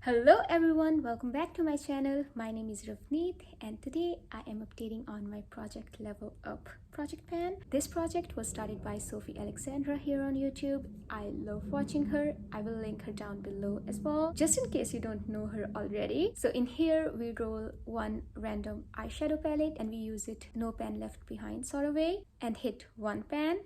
Hello everyone, welcome back to my channel. My name is Ravneet and today I am updating on my project Level Up project pan. This project was started by Sophie Alexandra here on YouTube. I love watching her. I will link her down below as well, just in case you don't know her already. So in here we roll one random eyeshadow palette and we use it no pan left behind sort of way and hit one pan,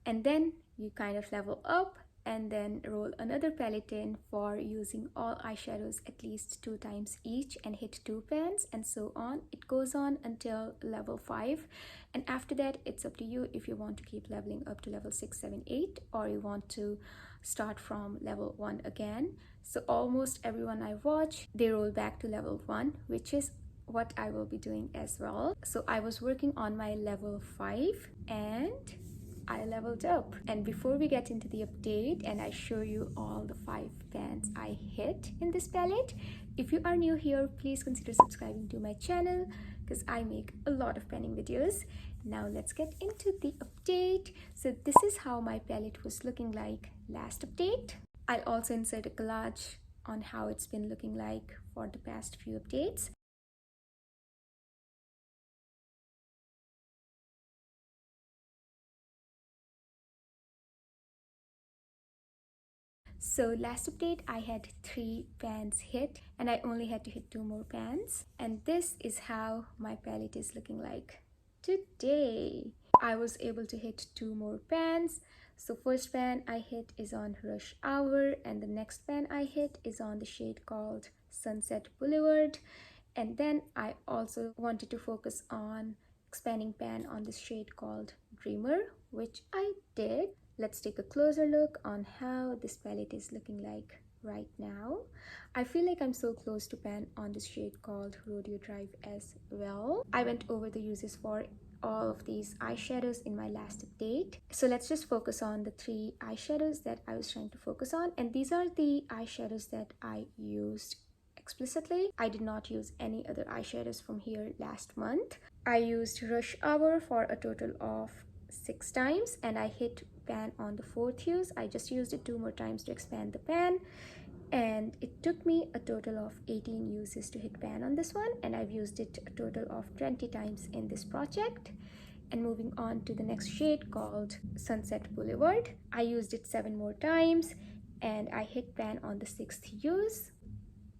and then you kind of level up and then roll another palette in for using all eyeshadows at least 2 times each and hit 2 pans, and so on. It goes on until level 5, and after that it's up to you if you want to keep leveling up to level 6, 7, 8 or you want to start from level 1 again. So almost everyone I watch, they roll back to level 1, which is what I will be doing as well. So I was working on my level 5 and I leveled up. And before we get into the update and I show you all the 5 pans I hit in this palette, if you are new here, please consider subscribing to my channel because I make a lot of panning videos. Now let's get into the update. So this is how my palette was looking like last update. I'll also insert a collage on how it's been looking like for the past few updates. So last update I had 3 pans hit and I only had to hit 2 more pans, and this is how my palette is looking like today. I was able to hit 2 more pans. So first pan I hit is on Rush Hour and the next pan I hit is on the shade called Sunset Boulevard, and then I also wanted to focus on expanding pan on this shade called Dreamer, which I did. Let's take a closer look on how this palette is looking like right now. I feel like I'm so close to pan on this shade called Rodeo Drive as well. I went over the uses for all of these eyeshadows in my last update. So let's just focus on the 3 eyeshadows that I was trying to focus on. And these are the eyeshadows that I used explicitly. I did not use any other eyeshadows from here last month. I used Rush Hour for a total of 6 times and I hit pan on the 4th use. I just used it 2 more times to expand the pan, and it took me a total of 18 uses to hit pan on this one, and I've used it a total of 20 times in this project. And moving on to the next shade called Sunset Boulevard, I used it 7 more times and I hit pan on the 6th use.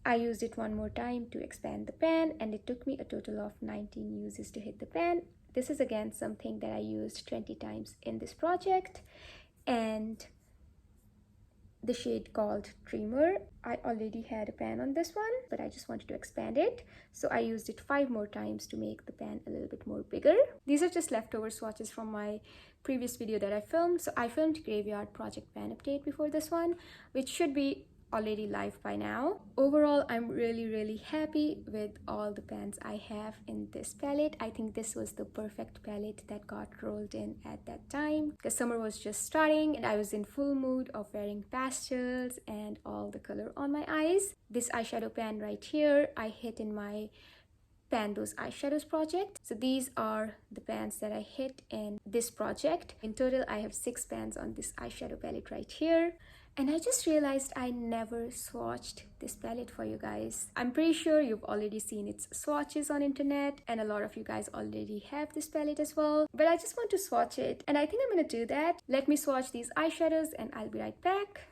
I used it 1 more time to expand the pan and it took me a total of 19 uses to hit the pan. This is again something that I used 20 times in this project. And the shade called Dreamer, I already had a pan on this one, but I just wanted to expand it. So I used it 5 more times to make the pan a little bit more bigger. These are just leftover swatches from my previous video that I filmed. So I filmed Graveyard Project Pan Update before this one, which should be already live by now. Overall, I'm really happy with all the pans I have in this palette. I think this was the perfect palette that got rolled in at that time because summer was just starting and I was in full mood of wearing pastels and all the color on my eyes. This eyeshadow pan right here, I hit in my Pan Those Eyeshadows project. So these are the pans that I hit in this project. In total, I have 6 pans on this eyeshadow palette right here. And I just realized I never swatched this palette for you guys. I'm pretty sure you've already seen its swatches on internet and a lot of you guys already have this palette as well. But I just want to swatch it and I think I'm gonna do that. Let me swatch these eyeshadows and I'll be right back.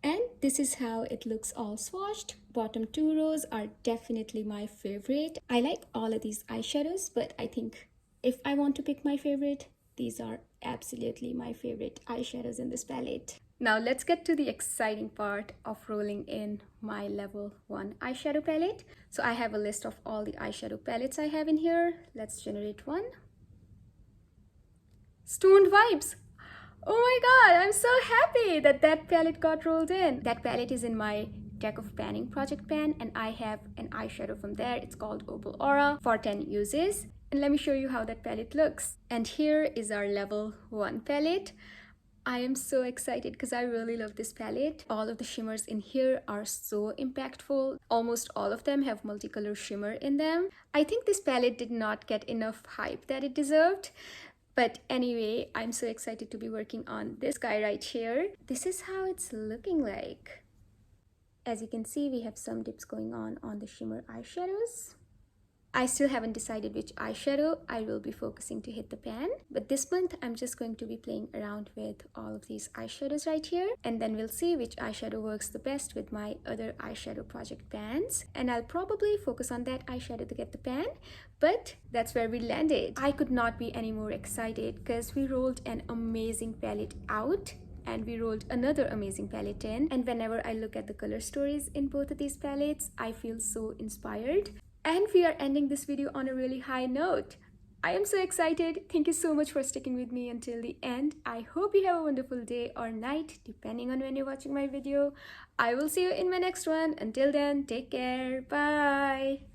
And this is how it looks all swatched. Bottom 2 rows are definitely my favorite. I like all of these eyeshadows, but I think if I want to pick my favorite, these are absolutely my favorite eyeshadows in this palette. Now let's get to the exciting part of rolling in my level 1 eyeshadow palette. So I have a list of all the eyeshadow palettes I have in here. Let's generate one. Stoned Vibes. Oh my god, I'm so happy that that palette got rolled in. That palette is in my deck of panning project pan and I have an eyeshadow from there. It's called Opal Aura for 10 uses. And let me show you how that palette looks. And here is our level 1 palette. I am so excited because I really love this palette. All of the shimmers in here are so impactful. Almost all of them have multicolor shimmer in them. I think this palette did not get enough hype that it deserved. But anyway, I'm so excited to be working on this guy right here. This is how it's looking like. As you can see, we have some dips going on the shimmer eyeshadows. I still haven't decided which eyeshadow I will be focusing to hit the pan, but this month I'm just going to be playing around with all of these eyeshadows right here, and then we'll see which eyeshadow works the best with my other eyeshadow project pans, and I'll probably focus on that eyeshadow to get the pan. But that's where we landed. I could not be any more excited because we rolled an amazing palette out and we rolled another amazing palette in, and whenever I look at the color stories in both of these palettes, I feel so inspired. And we are ending this video on a really high note. I am so excited. Thank you so much for sticking with me until the end. I hope you have a wonderful day or night, depending on when you're watching my video. I will see you in my next one. Until then, take care. Bye.